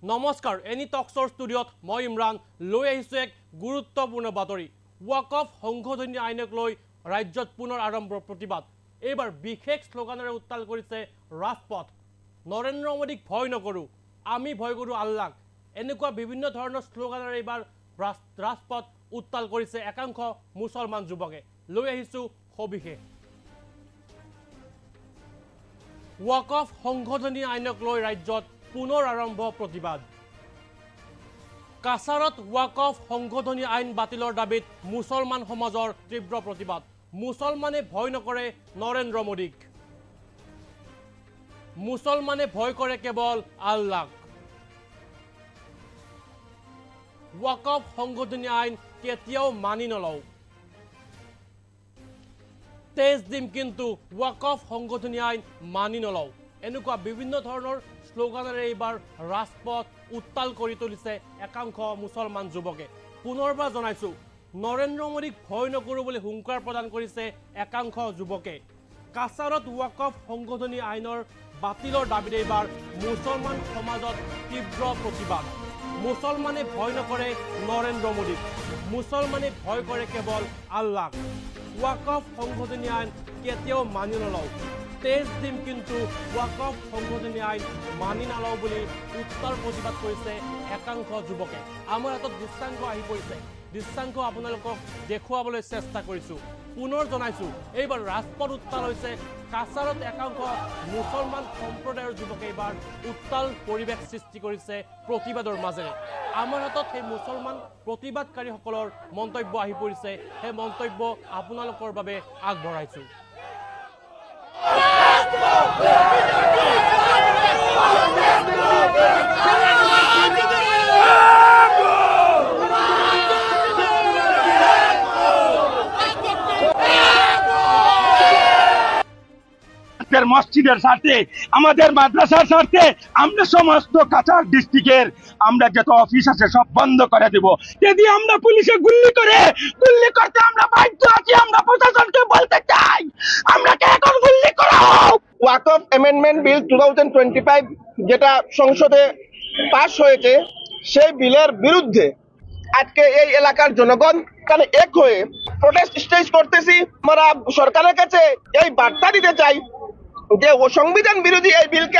নমস্কাৰ এনি টকছৰ ষ্টুডিঅ'ত মই ইমৰান লৈ আহিছোঁ এক গুৰুত্বপূৰ্ণ বাতৰি ৱাকফ সংশোধনী আইনক লৈ ৰাজ্যত পুনৰ আৰম্ভ প্ৰতিবাদ এইবাৰ বিশেষ শ্লোগানেৰে উত্তাল কৰিছে ৰাজপথ নৰেন্দ্ৰ মোদীক ভয় নকৰো আমি ভয় কৰো আল্লাহক এনেকুৱা বিভিন্ন ধৰণৰ শ্লোগানেৰে এইবাৰ ৰাজপথ উত্তাল কৰিছে একাংশ মুছলমান যুৱকে লৈ আহিছোঁ সবিশেষ ৱাকফ সংশোধনী আইনক লৈ ৰাজ্যত পুনৰ আৰম্ভ প্ৰতিবাদ কাছাৰত ৱাকফ সংশোধনী আইন বাতিলৰ দাবীত মুছলমান সমাজৰ তীব্ৰ প্ৰতিবাদ মুছলমানে ভয় নকৰে নৰেন্দ্ৰ মোদীক মুছলমানে ভয় কৰে কেৱল আল্লাহক ৱাকফ সংশোধনী আইন কেতিয়াও মানি নলও তেজ দিম কিন্তু ৱাকফ সংশোধনী আইন মানি নলও এনেকুৱা বিভিন্ন ধৰণৰ শ্লোগানেৰে এইবাৰ ৰাজপথ উত্তাল কৰি তুলিছে একাংশ মুছলমান যুৱকে পুনৰবাৰ জনাইছো নৰেন্দ্ৰ মোদীক ভয় নকৰো বুলি হুংকাৰ প্ৰদান কৰিছে একাংশ যুৱকে কাছাৰত ৱাকফ সংশোধনী আইনৰ বাতিলৰ দাবীত এইবাৰ মুছলমান সমাজত তীব্ৰ প্ৰতিবাদ মুছলমানে ভয় নকৰে নৰেন্দ্ৰ মোদীক মুছলমানে ভয় কৰে কেৱল আল্লাহক ৱাকফ সংশোধনী আইন কেতিয়াও মানি নলও তেজ দিম কিন্তু ৱাকফ সংশোধনী আইন মানি নলও বুলি উত্তৰ প্ৰতিবাদ কৰিছে একাংশ যুৱকে আমাৰ হাতত দৃশ্যাংশ আহি পৰিছে দৃশ্যাংশ আপোনালোকক দেখুৱাবলৈ চেষ্টা কৰিছো পুনৰ জনাইছো এইবাৰ ৰাজপথ উত্তাল হৈছে কাছাৰত একাংশ মুছলমান সম্প্ৰদায়ৰ যুৱকে এইবাৰ উত্তাল পৰিৱেশ সৃষ্টি কৰিছে প্ৰতিবাদৰ মাজেৰে আমাৰ হাতত সেই মুছলমান প্ৰতিবাদকাৰীসকলৰ মন্তব্য আহি পৰিছে সেই মন্তব্য আপোনালোকৰ বাবে আগবঢ়াইছো মসজিদের স্বার্থে আমাদের মাদ্রাসার স্বার্থে আমরা সমস্ত কাছাড় ডিস্ট্রিক্টের আমরা যত অফিস আছে সব বন্ধ করে দেব যদি আমরা পুলিশে গুলি করতে আমরা বাধ্য আছি আমরা প্রশাসনকে বলতে চাই আমরা কে এখন গুলি করা হোক ওয়াকফ অ্যামেন্ডমেন্ট বিল 2025 যেটা সংসদে পাস হয়েছে সেই বিলের বিরুদ্ধে আজকে এই এলাকার জনগণ কানে এক হয়ে প্রোটেস্ট স্টেজ করতেছি আমরা সরকারের কাছে এই বার্তা দিতে চাই যে সংবিধান বিরোধী এই বিলকে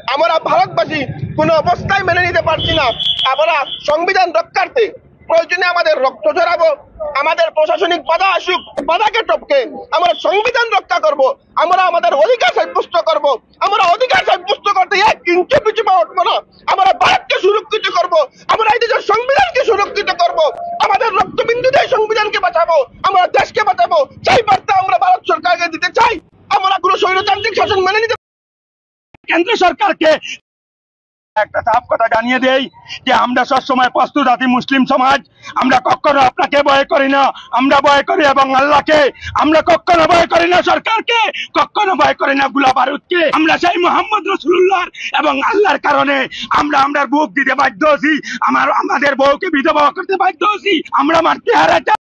আমরা ভারতবাসী কোনো অবস্থায় মেনে নিতে পারছি না আমরা সংবিধান রক্ষার্থে প্রয়োজনে আমাদের রক্ত ঝরাবো আমাদের প্রশাসনিক বাধা আসুক বাধাকে টপকে আমরা সংবিধান রক্ষা করব আমরা আমাদের অধিকার সাব্যস্ত করব আমরা অধিকার সাব্যস্ত করতে এক ইঞ্চি পিছু পা উঠবো না আমরা ভারতকে সুরক্ষিত করব আমরা এই দেশের সংবিধানকে সুরক্ষিত করব আমাদের রক্তবিন্দু দিয়ে সংবিধানকে বাঁচাবো আমরা দেশকে বাঁচাবো সেই বার্তা আমরা ভারত সরকারকে দিতে চাই আমরা কোনো স্বৈরতান্ত্রিক শাসন মেনে নিতে কেন্দ্র সরকারকে একটা সাফ কথা জানিয়ে দেই যে আমরা সবসময় প্রস্তুত আছি মুসলিম সমাজ আমরা কখনো আপনাকে ভয় করি না আমরা ভয় করি এবং আল্লাহকে আমরা কখনো ভয় করি না সরকারকে কখনো ভয় করি না গোলা বারুদকে আমরা সেই মোহাম্মদ রাসূলুল্লাহ এবং আল্লাহর কারণে আমরা বুক দিতে বাধ্য আছি আমাদের বউকে বিধবা করতে বাধ্য আছি আমরা আমার চেহারাটা